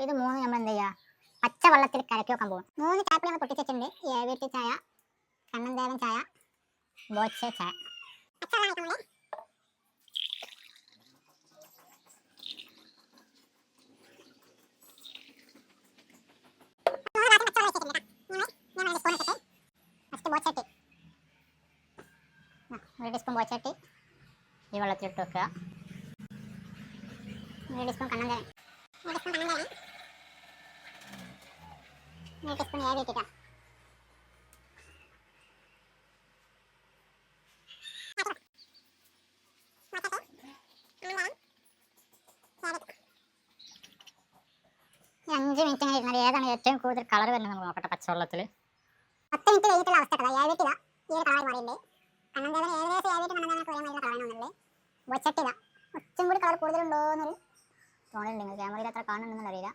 ഇത് മൂന്ന് നമ്മൾ എന്ത് ചെയ്യുക, പച്ച വെള്ളത്തിൽ കലക്കി വെക്കാൻ പോകും. 3 ചായപ്പൊടി നമ്മൾ പൊട്ടിച്ച് വെച്ചിട്ടുണ്ട്. ഏവിയറ്റ് ചായ, കണ്ണൻദേവൻ ചായ, ബോച്ചെ ചായ. ഒരു ടീസ്പൂൺ ബോച്ചട്ടി ഈ വെള്ളത്തിലിട്ട് വെക്കുക. 1 ടീസ്പൂൺ കണ്ണൻദേവൻ, 1 ടീസ്പൂൺ ഏവിയറ്റ് ഇട്ടാ. ഒരു 5 മിനിറ്റ് ഇങ്ങനെ ഇരുന്നാൽ ഏതാണ് ഏറ്റവും കൂടുതൽ കളർ വരുന്നത് നമുക്ക് നോക്കട്ടെ. പച്ചവെള്ളത്തിൽ 10 മിനിറ്റ് കഴിഞ്ഞിട്ടുള്ള അവസ്ഥ ഏവിയറ്റ് ഇതാ ഈ ഒരു കളർ മാറിയിട്ടുണ്ട്. കണ്ണൻദേവൻ ഏകദേശം ഏവിയറ്റ് കണ്ണൻദേവനൊക്കെ ഒരേ മാതിരി കളറാണെന്നുള്ളത്. ബൊച്ചട്ടി ഇതാ കുറച്ചും കൂടി കളർ കൂടുതലുണ്ടോ എന്നൊരു തോന്നലുണ്ട്. ക്യാമറയിൽ അത്ര കാണുന്നുണ്ടെന്ന് അറിയില്ല.